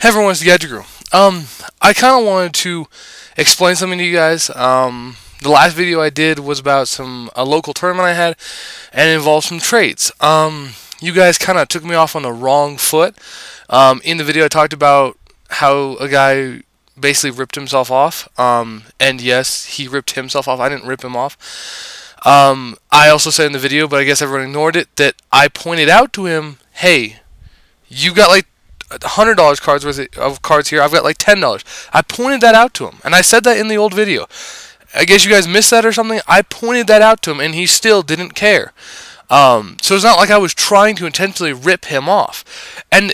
Hey everyone, it's the Gadget Guru. I kind of wanted to explain something to you guys. The last video I did was about a local tournament I had, and it involved some trades. You guys kind of took me off on the wrong foot. In the video I talked about how a guy basically ripped himself off. And yes, he ripped himself off. I didn't rip him off. I also said in the video, but I guess everyone ignored it, that I pointed out to him, hey, you got like $100 cards worth of cards here. I've got like $10. I pointed that out to him, and I said that in the old video. I guess you guys missed that or something. I pointed that out to him, and he still didn't care. So it's not like I was trying to intentionally rip him off. And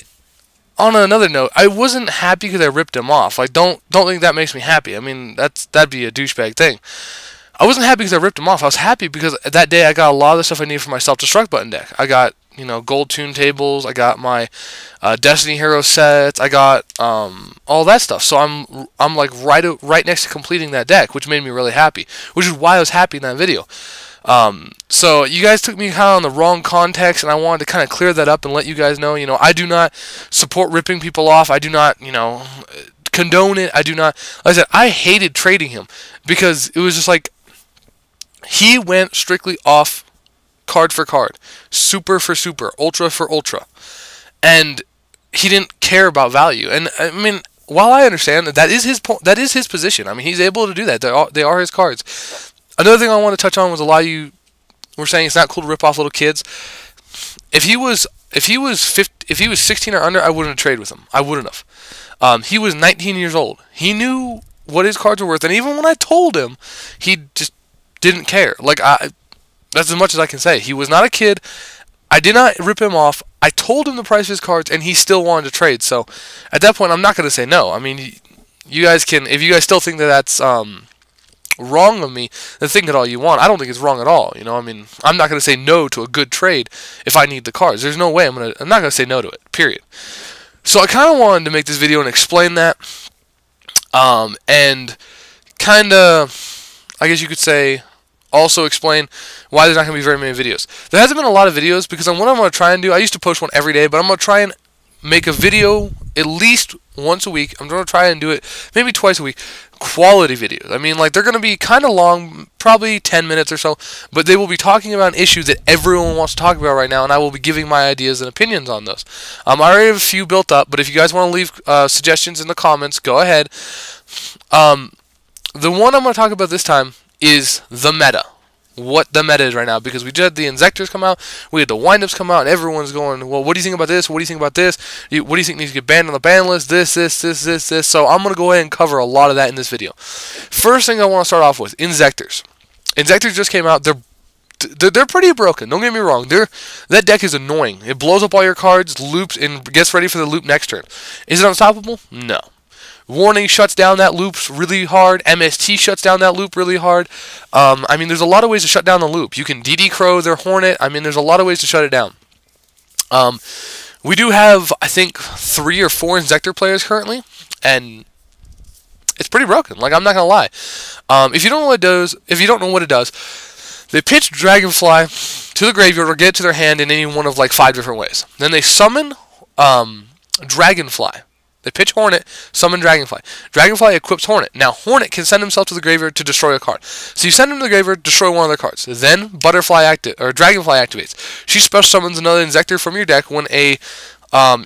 on another note, I wasn't happy because I ripped him off. Like, don't think that makes me happy. I mean, that'd be a douchebag thing. I wasn't happy because I ripped him off. I was happy because that day I got a lot of the stuff I needed for my self-destruct button deck. I got, gold tune tables. I got my Destiny Hero sets. I got all that stuff. So I'm like right next to completing that deck, which made me really happy. Which is why I was happy in that video. So you guys took me kind of on the wrong context, and I wanted to kind of clear that up and let you guys know. I do not support ripping people off. I do not, condone it. I do not. Like I said, I hated trading him because it was just like he went strictly off card for card, super for super, ultra for ultra, and he didn't care about value. And I mean, while I understand that is his position. I mean, he's able to do that. They are his cards. Another thing I want to touch on was a lot of you were saying it's not cool to rip off little kids. If he was 16 or under, I wouldn't have traded with him. I wouldn't have. He was 19 years old. He knew what his cards were worth, and even when I told him, he just didn't care. That's as much as I can say. He was not a kid. I did not rip him off. I told him the price of his cards, and he still wanted to trade. So at that point, I'm not going to say no. I mean, you guys can, if you guys still think that that's wrong of me, then think it all you want. I don't think it's wrong at all. I mean, I'm not going to say no to a good trade if I need the cards. There's no way I'm not going to say no to it. Period. So I kind of wanted to make this video and explain that, and kind of, I guess you could say, also explain why there's not going to be very many videos. There hasn't been a lot of videos because what I'm going to try and do, I used to post one every day, but I'm going to try and make a video at least once a week. I'm going to try and do it maybe twice a week. Quality videos. I mean, they're going to be kind of long, probably 10 minutes or so, but they will be talking about issues that everyone wants to talk about right now, and I will be giving my ideas and opinions on those. I already have a few built up, but if you guys want to leave suggestions in the comments, go ahead. The one I'm going to talk about this time is the meta. What the meta is right now, because we just had the Inzectors come out, we had the windups come out, and everyone's going, well, what do you think about this? What do you think about this? What do you think needs to get banned on the ban list? This. So I'm going to go ahead and cover a lot of that in this video. First thing I want to start off with, Inzectors. Inzectors just came out. They're pretty broken. Don't get me wrong. That deck is annoying. It blows up all your cards, loops, and gets ready for the loop next turn. Is it unstoppable? No. Warning shuts down that loop really hard. MST shuts down that loop really hard. I mean, there's a lot of ways to shut down the loop. You can DD Crow their Hornet. I mean, there's a lot of ways to shut it down. We do have, I think, 3 or 4 Inzector players currently, and it's pretty broken. I'm not gonna lie. If you don't know what it does, they pitch Dragonfly to the graveyard or get it to their hand in any one of 5 different ways. Then they summon Dragonfly. They pitch Hornet, summon Dragonfly. Dragonfly equips Hornet. Now, Hornet can send himself to the graveyard to destroy a card. So you send him to the graveyard, destroy one of their cards. Then Dragonfly activates. She special summons another Inzector from your deck when a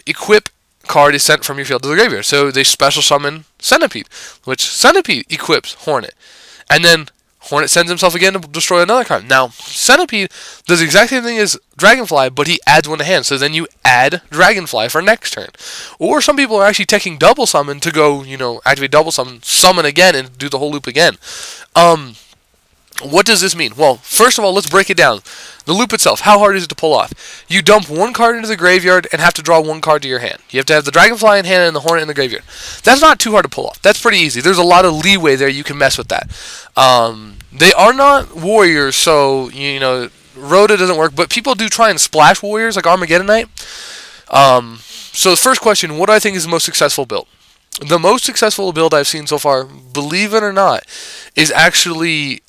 equip card is sent from your field to the graveyard. So they special summon Centipede, which Centipede equips Hornet. And then Hornet sends himself again to destroy another card. Now, Centipede does the exact same thing as Dragonfly, but he adds one to hand. So then you add Dragonfly for next turn. Or some people are actually taking double summon to go, activate double summon again, and do the whole loop again. What does this mean? Well, first of all, let's break it down. The loop itself, how hard is it to pull off? You dump one card into the graveyard and have to draw one card to your hand. You have to have the Dragonfly in hand and the Hornet in the graveyard. That's not too hard to pull off. That's pretty easy. There's a lot of leeway there. You can mess with that. They are not warriors, so, Rhoda doesn't work, but people do try and splash warriors like Armageddon Knight. So the first question, what do I think is the most successful build? The most successful build I've seen so far, believe it or not, is actually,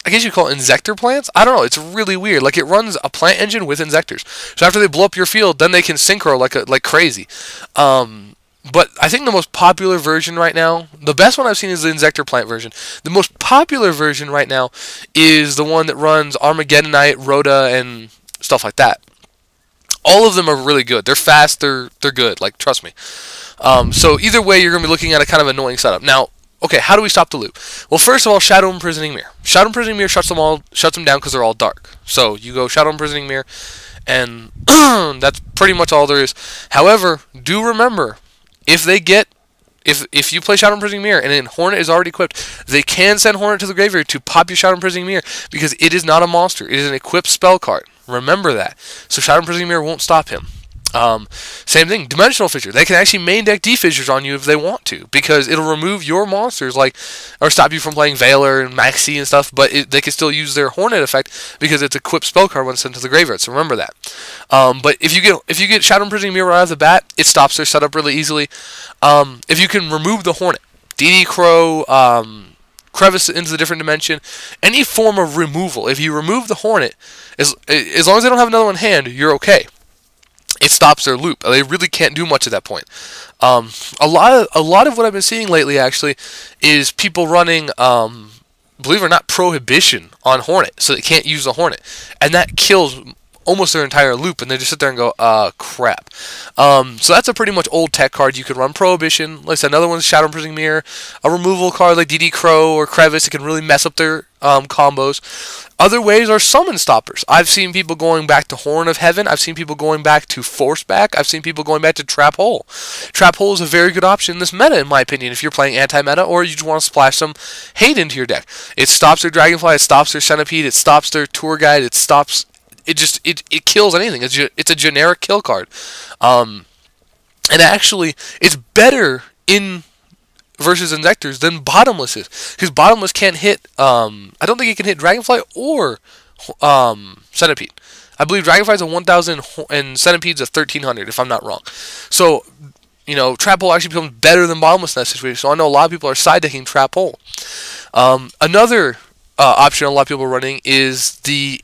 I guess you call it Inzektor plants. I don't know. It's really weird. Like, it runs a plant engine with Inzektors. So after they blow up your field, then they can synchro like crazy. But I think the most popular version right now, the best one I've seen is the Inzektor plant version. The most popular version right now is the one that runs Armageddonite, Rhoda, and stuff like that. All of them are really good. They're fast. They're good. Like, trust me. So either way, you're going to be looking at a kind of annoying setup. Now, okay, how do we stop the loop? Well, first of all, Shadow Imprisoning Mirror. Shadow Imprisoning Mirror shuts them down because they're all dark. So you go Shadow Imprisoning Mirror, and that's pretty much all there is. However, do remember, if you play Shadow Imprisoning Mirror and then Hornet is already equipped, they can send Hornet to the graveyard to pop your Shadow Imprisoning Mirror because it is not a monster. It is an equipped spell card. Remember that. So Shadow Imprisoning Mirror won't stop him. Same thing, Dimensional Fissure. They can actually main deck D-Fissures on you if they want to, because it'll remove your monsters, or stop you from playing Veiler and Maxi and stuff, but they can still use their Hornet effect because it's a equipped spell card when sent to the graveyard, so remember that. But if you get Shadow Imprisoning Mirror right off the bat, it stops their setup really easily. If you can remove the Hornet, DD Crow, Crevice into the different dimension, any form of removal, if you remove the Hornet, as long as they don't have another one in hand, you're okay. It stops their loop. They really can't do much at that point. A lot of what I've been seeing lately, actually, is people running, believe it or not, Prohibition on Hornet, so they can't use the Hornet, and that kills almost their entire loop, and they just sit there and go, crap. So that's a pretty much old tech card. You could run Prohibition. Like I said, another one's Shadow Imprisoning Mirror. A removal card like DD Crow or Crevice. It can really mess up their combos. Other ways are Summon Stoppers. I've seen people going back to Horn of Heaven. I've seen people going back to Force Back. I've seen people going back to Trap Hole. Trap Hole is a very good option in this meta, in my opinion, if you're playing anti-meta or you just want to splash some hate into your deck. It stops their Dragonfly. It stops their Centipede. It stops their Tour Guide. It stops... It kills anything. It's a generic kill card. And actually, it's better in versus Inzektors than Bottomless is, because Bottomless can't hit, I don't think it can hit Dragonfly or Centipede. I believe Dragonfly's a 1000 and Centipede's a 1300, if I'm not wrong. So, Trap Hole actually becomes better than Bottomless in that situation. So I know a lot of people are side decking Trap Hole. Another option a lot of people are running is the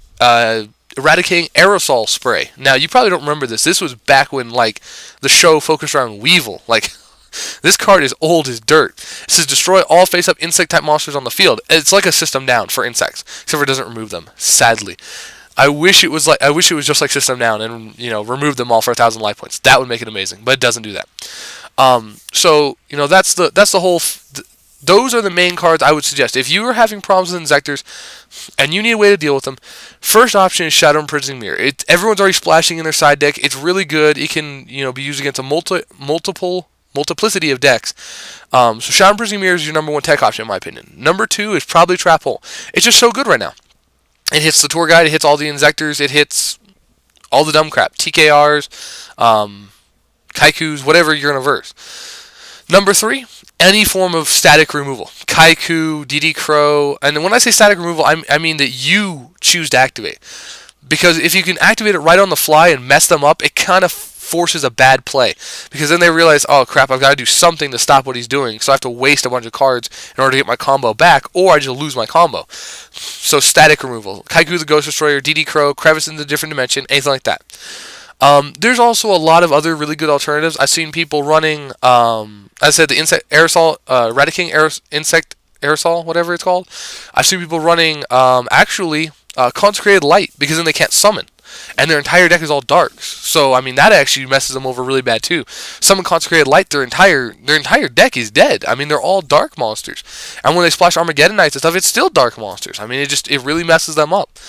Eradicating Aerosol spray. Now, you probably don't remember this. This was back when, the show focused around Weevil. This card is old as dirt. It says destroy all face-up insect-type monsters on the field. It's like a system down for insects, except for it doesn't remove them, sadly. I wish it was just like System Down and, remove them all for 1,000 life points. That would make it amazing, but it doesn't do that. So, that's the whole... Those are the main cards I would suggest. If you are having problems with Inzektors and you need a way to deal with them, first option is Shadow Imprisoning Mirror. Everyone's already splashing in their side deck. It's really good. It can be used against a multiplicity of decks. So Shadow Imprisoning Mirror is your number one tech option, in my opinion. Number two is probably Trap Hole. It's just so good right now. It hits the Tour Guide. It hits all the Inzektors. It hits all the dumb crap. TKRs, Kaikus, whatever you're going to verse. Number three, any form of static removal. Kaiku, DD Crow, and when I say static removal, I mean that you choose to activate. Because if you can activate it right on the fly and mess them up, it kind of forces a bad play. Because then they realize, oh crap, I've got to do something to stop what he's doing, so I have to waste a bunch of cards in order to get my combo back, or I just lose my combo. So static removal. Kaiku the Ghost Destroyer, DD Crow, Crevice in the different dimension, anything like that. There's also a lot of other really good alternatives. I've seen people running, as I said, the insect aerosol, Eradicating insect aerosol, whatever it's called. I've seen people running, Consecrated Light, because then they can't summon, and their entire deck is all darks. So I mean, that actually messes them over really bad too. Summon Consecrated Light, their entire deck is dead. I mean, they're all dark monsters, and when they splash Armageddonites and stuff, it's still dark monsters. I mean, it really messes them up.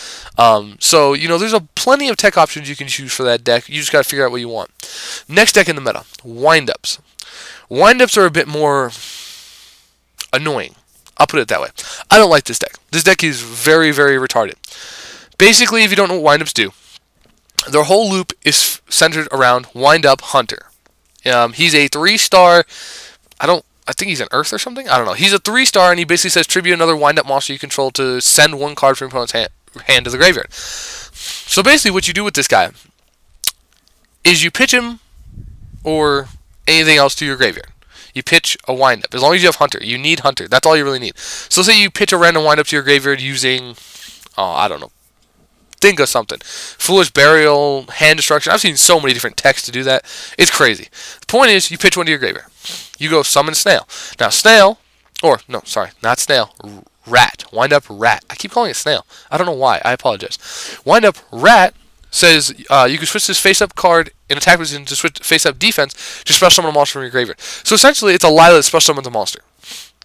So there's plenty of tech options you can choose for that deck. You just got to figure out what you want. Next deck in the meta, Windups. Windups are a bit more annoying. I'll put it that way. I don't like this deck. This deck is very, very retarded. Basically, if you don't know what Windups do, their whole loop is centered around Windup Hunter. He's a 3-star. I think he's an Earth or something. I don't know. He's a 3-star, and he basically says tribute another Windup monster you control to send one card from your opponent's hand to the graveyard. So basically, what you do with this guy is you pitch him or anything else to your graveyard. You pitch a Windup. As long as you have Hunter. You need Hunter. That's all you really need. So say you pitch a random Windup to your graveyard using oh, I don't know. Think of something. Foolish Burial, Hand Destruction. I've seen so many different texts to do that. It's crazy. The point is, you pitch one to your graveyard. You go summon Snail. Now, Snail, or, no, sorry, not Snail, Rat. Wind Up Rat. I keep calling it Snail. I don't know why. I apologize. Wind Up Rat says you can switch this face-up card in attack position to switch face-up defense to special summon a monster from your graveyard. So, essentially, it's a Lila that special summons a monster.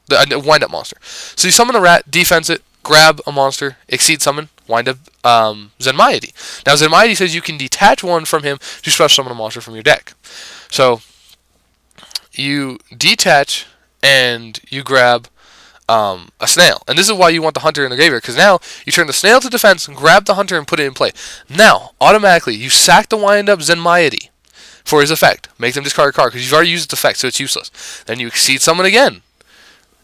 The wind-up monster. So, you summon a Rat, defense it, grab a monster, exceed summon, wind up Zenmaity. Now, Zenmaity says you can detach one from him to special summon a monster from your deck. So, you detach and you grab a Snail. And this is why you want the Hunter in the graveyard, because now you turn the Snail to defense, grab the Hunter, and put it in play. Now, automatically, you sack the wind up Zenmaity for his effect. Make them discard a card, because you've already used its effect, so it's useless. Then you exceed summon again.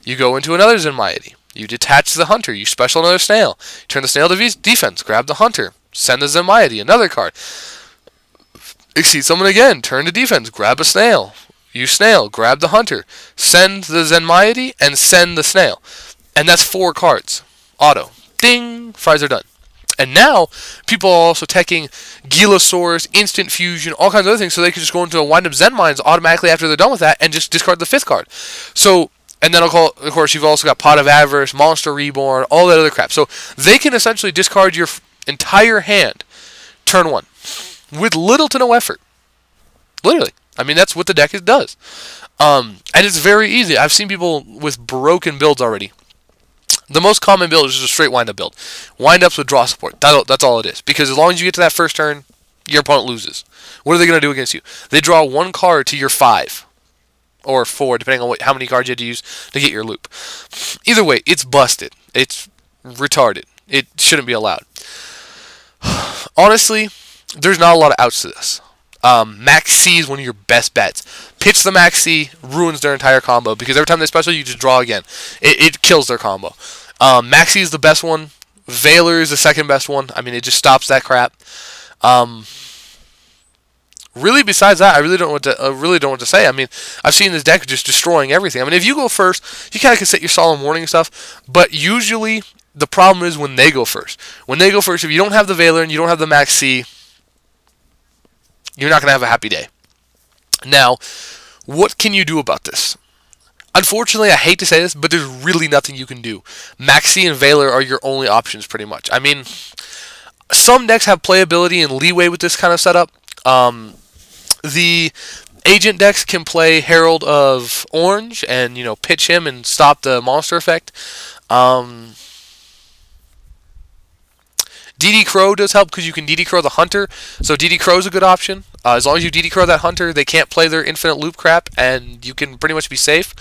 You go into another Zenmaity. You detach the Hunter. You special another Snail. Turn the Snail to defense. Grab the Hunter. Send the Zenmaity. Another card. Exceed summon again. Turn to defense. Grab a Snail. Use Snail. Grab the Hunter. Send the Zenmaity and send the Snail. And that's 4 cards. Auto. Ding. Fries are done. And now, people are also teching Gilasaurus, Instant Fusion, all kinds of other things, so they can just go into a Wind Up Zenmines automatically after they're done with that and just discard the 5th card. So, and then, of course, you've also got Pot of Avarice, Monster Reborn, all that other crap. So they can essentially discard your entire hand turn 1 with little to no effort. Literally. I mean, that's what the deck does. And it's very easy. I've seen people with broken builds already. The most common build is just a straight wind-up build. Wind-ups with draw support. That's all it is. Because as long as you get to that first turn, your opponent loses. What are they going to do against you? They draw 1 card to your 5. Or 4, depending on how many cards you had to use to get your loop. Either way, it's busted. It's retarded. It shouldn't be allowed. Honestly, there's not a lot of outs to this. Max C is one of your best bets. Pitch the Max C, ruins their entire combo, because every time they special, you just draw again. It kills their combo. Max C is the best one. Veiler is the second best one. I mean, it just stops that crap. Really, besides that, I really don't know what to say. I mean, I've seen this deck just destroying everything. I mean, if you go first, you kind of can set your Solemn Warning and stuff, but usually the problem is when they go first. When they go first, if you don't have the Veiler and you don't have the Max C, you're not going to have a happy day. Now, what can you do about this? Unfortunately, I hate to say this, but there's really nothing you can do. Max C and Veiler are your only options, pretty much. I mean, some decks have playability and leeway with this kind of setup. The agent decks can play Herald of Orange and, pitch him and stop the monster effect. DD Crow does help because you can DD Crow the Hunter. So DD Crow is a good option. As long as you DD Crow that Hunter, they can't play their infinite loop crap, and you can pretty much be safe.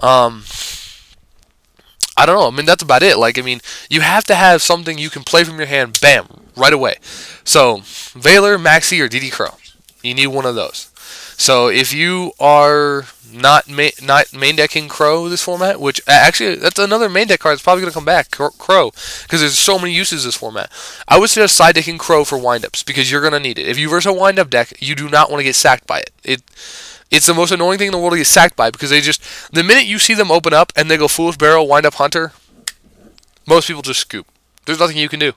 I don't know. I mean, that's about it. Like, I mean, you have to have something you can play from your hand, bam, right away. So, Veiler, Max C, or DD Crow. You need one of those. So, if you are not main decking Crow this format, which actually that's another main deck card that's probably going to come back, Crow, because there's so many uses this format. I would suggest side decking Crow for windups because you're going to need it. If you verse a windup deck, you do not want to get sacked by it. It's the most annoying thing in the world to get sacked by because the minute you see them open up and they go Foolish Barrel, Wind Up Hunter, most people just scoop. There's nothing you can do.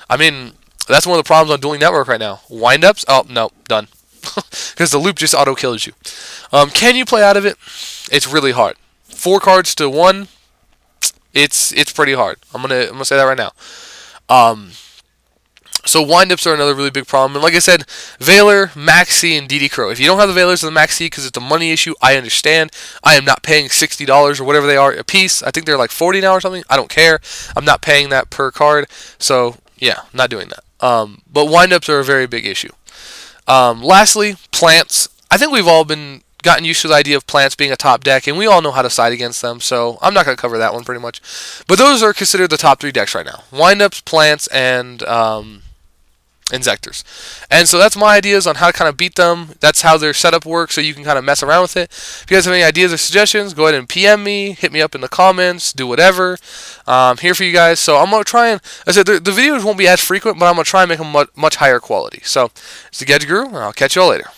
I mean, that's one of the problems on Dueling Network right now. Windups? Oh, no, done. Because the loop just auto kills you. Can you play out of it? It's really hard. 4 cards to 1. It's pretty hard. I'm gonna say that right now. So windups are another really big problem. And like I said, Veiler, Max C, and DD Crow. If you don't have the Veilers or the Max C because it's a money issue, I understand. I am not paying $60 or whatever they are a piece. I think they're like $40 now or something. I don't care. I'm not paying that per card. So yeah, I'm not doing that. But windups are a very big issue. Lastly, plants. I think we've all gotten used to the idea of plants being a top deck, and we all know how to side against them, so I'm not going to cover that one pretty much. But those are considered the top 3 decks right now. Windups, plants, and Inzectors. And so that's my ideas on how to kind of beat them. That's how their setup works, so you can kind of mess around with it. If you guys have any ideas or suggestions, go ahead and PM me, hit me up in the comments, do whatever. I'm here for you guys. So I'm going to try and, as I said, the videos won't be as frequent, but I'm going to try and make them much higher quality. So, it's the Gadget Guru, and I'll catch you all later.